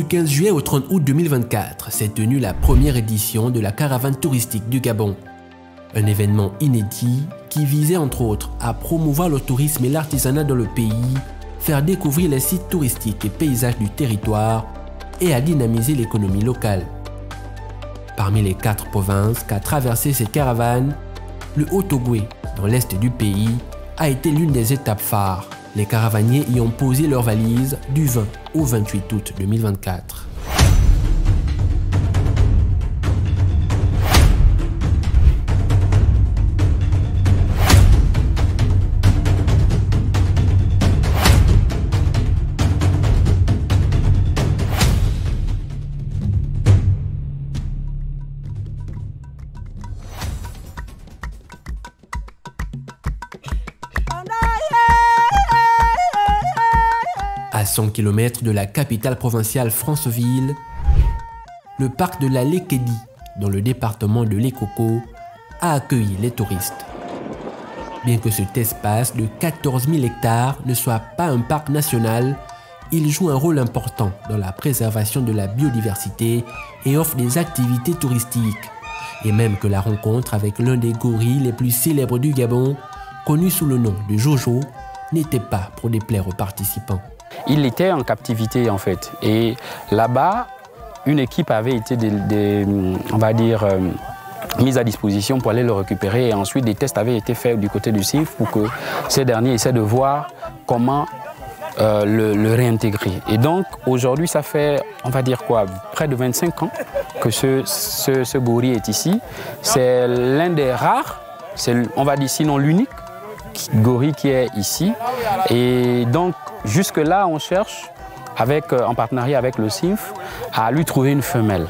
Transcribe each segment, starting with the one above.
Du 15 juillet au 30 août 2024 s'est tenue la première édition de la caravane touristique du Gabon. Un événement inédit qui visait entre autres à promouvoir le tourisme et l'artisanat dans le pays, faire découvrir les sites touristiques et paysages du territoire et à dynamiser l'économie locale. Parmi les 4 provinces qu'a traversé cette caravane, le Haut-Ogooué, dans l'est du pays, a été l'une des étapes phares. Les caravaniers y ont posé leurs valises du 20 au 28 août 2024. À 100 km de la capitale provinciale Franceville, le parc de la Lékédi, dans le département de l'Ekoko, a accueilli les touristes. Bien que cet espace de 14 000 hectares ne soit pas un parc national, il joue un rôle important dans la préservation de la biodiversité et offre des activités touristiques. Et même que la rencontre avec l'un des gorilles les plus célèbres du Gabon, connu sous le nom de Jojo, n'était pas pour déplaire aux participants. Il était en captivité en fait, et là-bas, une équipe avait été, on va dire, mise à disposition pour aller le récupérer, et ensuite des tests avaient été faits du côté du CIF pour que ces derniers essaient de voir comment le réintégrer. Et donc aujourd'hui, ça fait, on va dire quoi, près de 25 ans que ce gorille est ici. C'est l'un des rares, on va dire sinon l'unique gorille qui est ici, et donc jusque-là, on cherche, en partenariat avec le CIF, à lui trouver une femelle.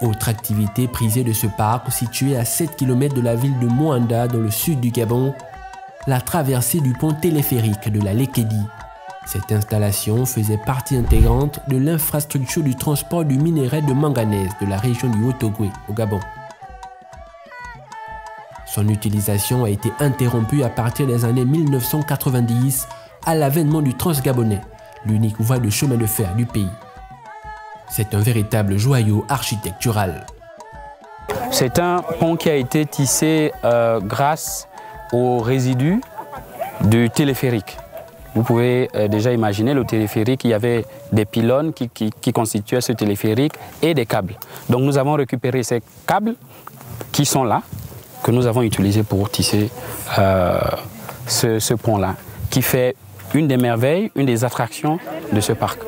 Autre activité prisée de ce parc, situé à 7 km de la ville de Moanda, dans le sud du Gabon, la traversée du pont téléphérique de la Lékédi. Cette installation faisait partie intégrante de l'infrastructure du transport du minerai de manganèse de la région du Haut-Ogooué, au Gabon. Son utilisation a été interrompue à partir des années 1990 à l'avènement du Transgabonais, l'unique voie de chemin de fer du pays. C'est un véritable joyau architectural. C'est un pont qui a été tissé grâce aux résidus du téléphérique. Vous pouvez déjà imaginer le téléphérique, il y avait des pylônes qui constituaient ce téléphérique et des câbles. Donc nous avons récupéré ces câbles qui sont là, que nous avons utilisés pour tisser ce pont-là, qui fait une des merveilles, une des attractions de ce parc.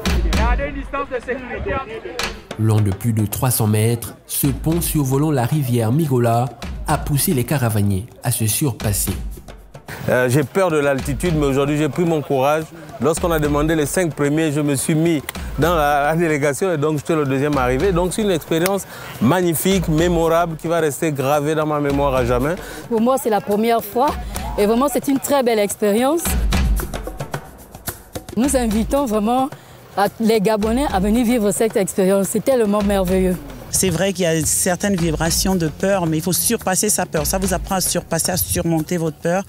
Long de plus de 300 mètres, ce pont survolant la rivière Migola a poussé les caravaniers à se surpasser. J'ai peur de l'altitude, mais aujourd'hui j'ai pris mon courage. Lorsqu'on a demandé les 5 premiers, je me suis mis dans la délégation et donc j'étais le deuxième arrivé. Donc c'est une expérience magnifique, mémorable, qui va rester gravée dans ma mémoire à jamais. Pour moi, c'est la première fois et vraiment c'est une très belle expérience. Nous invitons vraiment les Gabonais à venir vivre cette expérience. C'est tellement merveilleux. C'est vrai qu'il y a certaines vibrations de peur, mais il faut surpasser sa peur. Ça vous apprend à surpasser, à surmonter votre peur.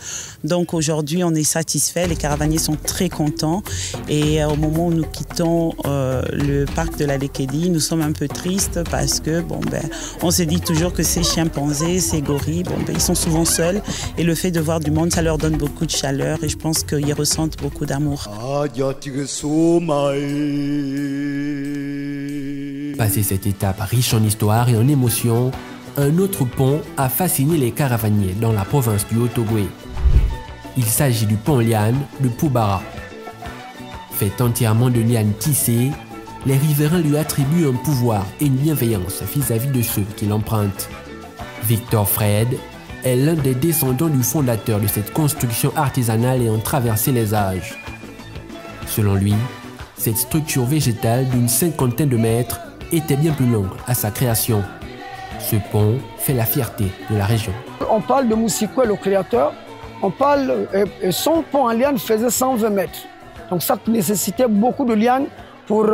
Donc aujourd'hui, on est satisfait. Les caravaniers sont très contents. Et au moment où nous quittons le parc de la Lékédi, nous sommes un peu tristes parce que on se dit toujours que ces chimpanzés, ces gorilles, ils sont souvent seuls. Et le fait de voir du monde, ça leur donne beaucoup de chaleur. Et je pense qu'ils ressentent beaucoup d'amour. Passé cette étape riche en histoire et en émotions, un autre pont a fasciné les caravaniers dans la province du Haut-Ogooué. Il s'agit du pont liane de Poubara. Fait entièrement de lianes tissées, les riverains lui attribuent un pouvoir et une bienveillance vis-à-vis de ceux qui l'empruntent. Victor Fred est l'un des descendants du fondateur de cette construction artisanale ayant traversé les âges. Selon lui, cette structure végétale d'une 50aine de mètres était bien plus longue à sa création. Ce pont fait la fierté de la région. On parle de Moussicoué, le créateur. On parle, son pont en liane faisait 120 mètres. Donc ça nécessitait beaucoup de lianes pour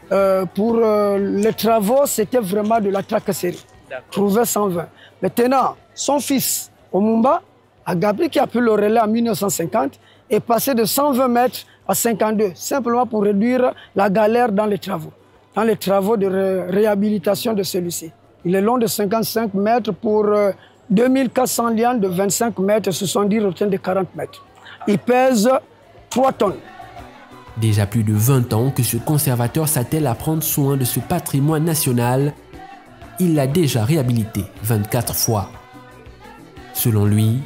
les travaux, c'était vraiment de la tracasserie. Trouver 120. Maintenant, son fils, Omumba, a Gabri, qui a pris le relais en 1950, est passé de 120 mètres à 52, simplement pour réduire la galère dans les travaux de réhabilitation de celui-ci. Il est long de 55 mètres pour 2400 lianes de 25 mètres, 70 rotines de 40 mètres. Il pèse 3 tonnes. Déjà plus de 20 ans que ce conservateur s'attelle à prendre soin de ce patrimoine national. Il l'a déjà réhabilité 24 fois. Selon lui,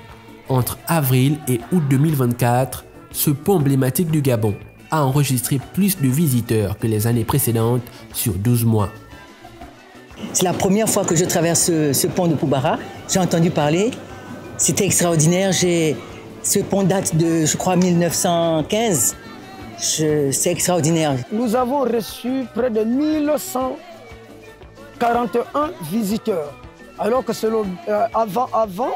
entre avril et août 2024, ce pont emblématique du Gabon a enregistré plus de visiteurs que les années précédentes sur 12 mois. C'est la première fois que je traverse ce pont de Poubara. J'ai entendu parler, c'était extraordinaire. Ce pont date de, je crois, 1915. C'est extraordinaire. Nous avons reçu près de 1141 visiteurs, alors que avant,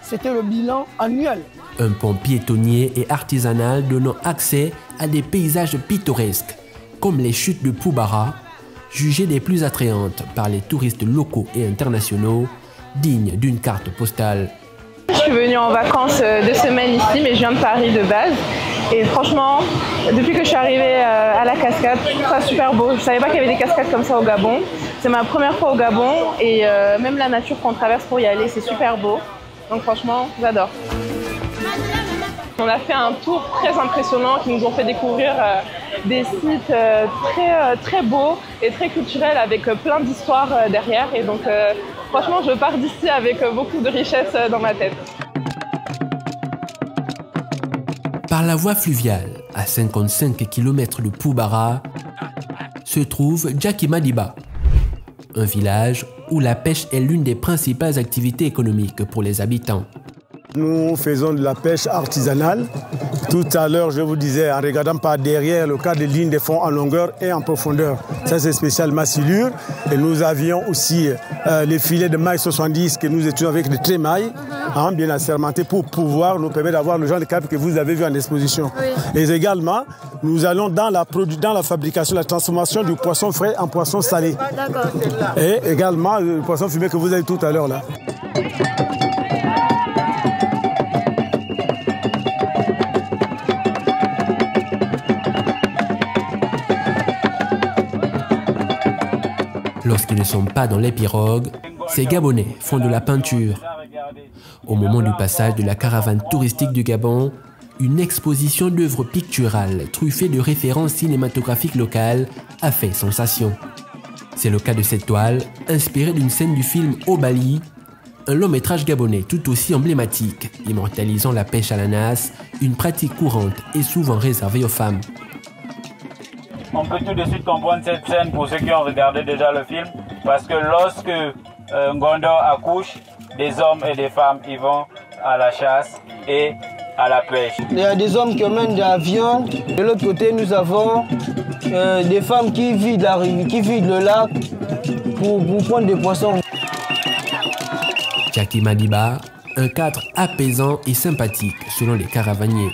c'était le bilan annuel. Un pont piétonnier et artisanal donnant accès à des paysages pittoresques, comme les chutes de Poubara, jugées les plus attrayantes par les touristes locaux et internationaux, dignes d'une carte postale. Je suis venue en vacances 2 semaines ici, mais je viens de Paris de base. Et franchement, depuis que je suis arrivée à la cascade, je trouve ça super beau. Je ne savais pas qu'il y avait des cascades comme ça au Gabon. C'est ma première fois au Gabon et même la nature qu'on traverse pour y aller, c'est super beau. Donc franchement, j'adore. On a fait un tour très impressionnant qui nous ont fait découvrir des sites très beaux et très culturels avec plein d'histoires derrière. Et donc franchement, je pars d'ici avec beaucoup de richesse dans ma tête. Par la voie fluviale, à 55 km de Poubara, se trouve Djaki-Madiba, un village où la pêche est l'une des principales activités économiques pour les habitants. Nous faisons de la pêche artisanale. Tout à l'heure, je vous disais, en regardant par derrière le cas des lignes de fond en longueur et en profondeur. Ça, c'est spécial massilure. Et nous avions aussi les filets de maille 70 que nous étions avec des trémailles, bien assermentés pour pouvoir nous permettre d'avoir le genre de câble que vous avez vu en exposition. Oui. Et également, nous allons dans la fabrication, la transformation du poisson frais en poisson salé. Et également le poisson fumé que vous avez tout à l'heure là. Lorsqu'ils ne sont pas dans les pirogues, ces Gabonais font de la peinture. Au moment du passage de la caravane touristique du Gabon, une exposition d'œuvres picturales truffées de références cinématographiques locales a fait sensation. C'est le cas de cette toile, inspirée d'une scène du film Obali, un long métrage gabonais tout aussi emblématique, immortalisant la pêche à la nasse, une pratique courante et souvent réservée aux femmes. On peut tout de suite comprendre cette scène pour ceux qui ont regardé déjà le film, parce que lorsque Ngondor accouche, des hommes et des femmes y vont à la chasse et à la pêche. Il y a des hommes qui emmènent de la viande. De l'autre côté, nous avons des femmes qui vident la rivière, qui vident le lac pour prendre des poissons. Djaki-Madiba, un cadre apaisant et sympathique selon les caravaniers.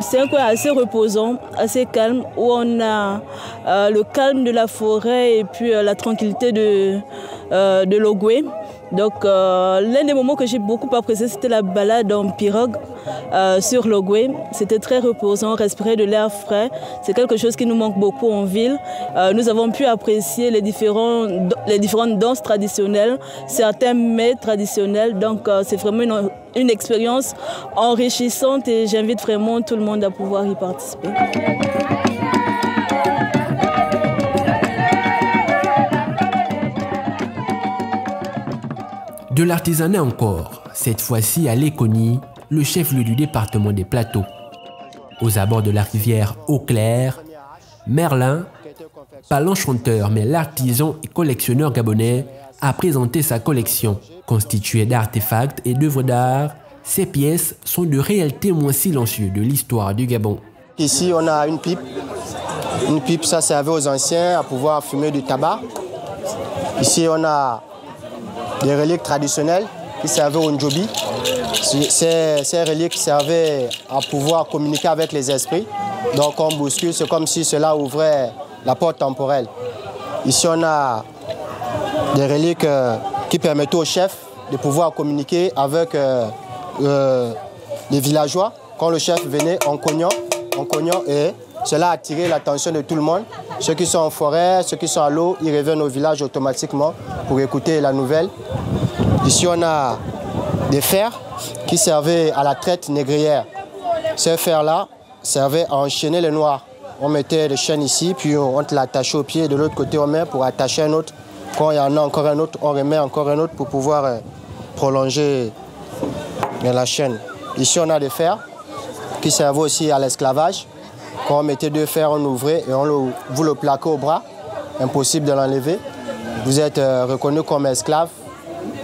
C'est un coin assez reposant, assez calme, où on a le calme de la forêt et puis la tranquillité de l'Ogoué. Donc l'un des moments que j'ai beaucoup apprécié, c'était la balade en pirogue sur l'Ogoué. C'était très reposant, respirer de l'air frais. C'est quelque chose qui nous manque beaucoup en ville. Nous avons pu apprécier les différentes danses traditionnelles, certains mets traditionnels. Donc c'est vraiment une expérience enrichissante et j'invite vraiment tout le monde à pouvoir y participer. De l'artisanat encore, cette fois-ci à Léconie, le chef-lieu du département des Plateaux. Aux abords de la rivière Eau-Claire, Merlin, pas l'enchanteur mais l'artisan et collectionneur gabonais, a présenté sa collection. Constituée d'artefacts et d'œuvres d'art, ces pièces sont de réels témoins silencieux de l'histoire du Gabon. Ici, on a une pipe. Une pipe, ça servait aux anciens à pouvoir fumer du tabac. Ici, on a des reliques traditionnelles qui servaient au Ndjobi. Ces reliques servaient à pouvoir communiquer avec les esprits. Donc on bouscule, c'est comme si cela ouvrait la porte temporelle. Ici on a des reliques qui permettaient au chef de pouvoir communiquer avec les villageois. Quand le chef venait en cognant, en cognant et cela a attiré l'attention de tout le monde. Ceux qui sont en forêt, ceux qui sont à l'eau, ils reviennent au village automatiquement pour écouter la nouvelle. Ici, on a des fers qui servaient à la traite négrière. Ces fers-là servaient à enchaîner les noirs. On mettait les chaînes ici, puis on l'attachait au pied. De l'autre côté, on met pour attacher un autre. Quand il y en a encore un autre, on remet encore un autre pour pouvoir prolonger la chaîne. Ici, on a des fers qui servaient aussi à l'esclavage. Quand on mettait 2 fers, on ouvrait et vous le plaquez au bras. Impossible de l'enlever. Vous êtes reconnu comme esclave.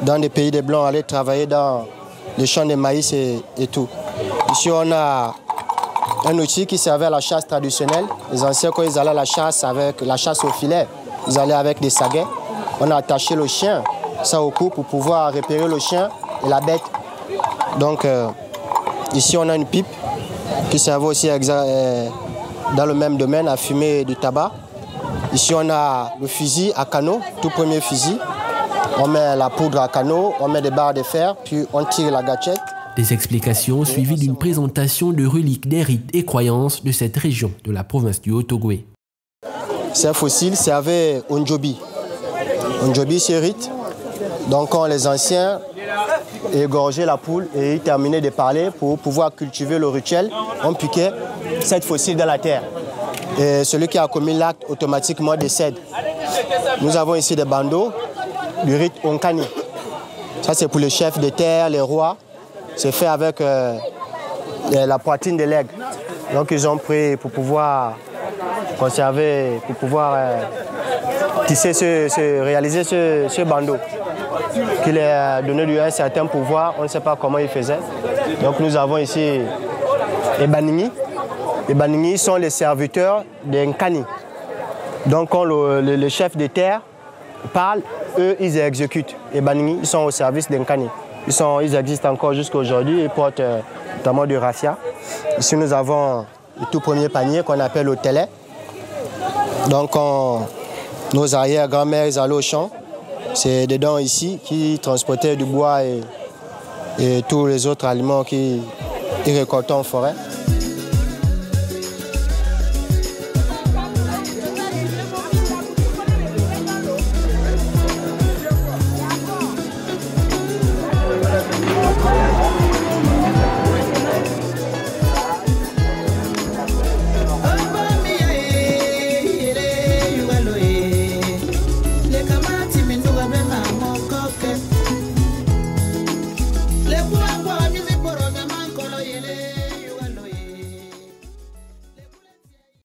Dans les pays des Blancs, allez travailler dans les champs de maïs et tout. Ici, on a un outil qui servait à la chasse traditionnelle. Les anciens, quand ils allaient à la chasse avec la chasse au filet, ils allaient avec des saguets. On a attaché le chien, ça au cou, pour pouvoir repérer le chien et la bête. Donc, ici, on a une pipe qui servait aussi dans le même domaine à fumer du tabac. Ici, on a le fusil à canot, tout premier fusil. On met la poudre à canot, on met des barres de fer, puis on tire la gâchette. Des explications suivies d'une présentation de reliques des rites et croyances de cette région de la province du Haut-Ogooué. Ces fossiles servaient au Ndjobi. Ndjobi, c'est rite. Donc, quand les anciens égorgeaient la poule et ils terminaient de parler pour pouvoir cultiver le rituel, on piquait cette fossile dans la terre. Et celui qui a commis l'acte automatiquement décède. Nous avons ici des bandeaux du rite Onkani. Ça, c'est pour les chefs de terre, les rois. C'est fait avec la poitrine de l'aigle. Donc, ils ont pris pour pouvoir conserver, pour pouvoir tisser, réaliser ce bandeau qui leur a donné un certain pouvoir. On ne sait pas comment ils faisaient. Donc, nous avons ici les Banigni. Les Banigni sont les serviteurs des Nkani. Donc, quand le chef de terre parle, eux, ils exécutent. Les Banigni, ils sont au service des Nkani. Ils existent encore jusqu'à aujourd'hui. Ils portent notamment du raffia. Ici, nous avons le tout premier panier qu'on appelle le télé. Donc, quand nos arrière-grand-mères allaient au champ, c'est dedans ici qui transportaient du bois et tous les autres aliments qu'ils récoltaient en forêt. Le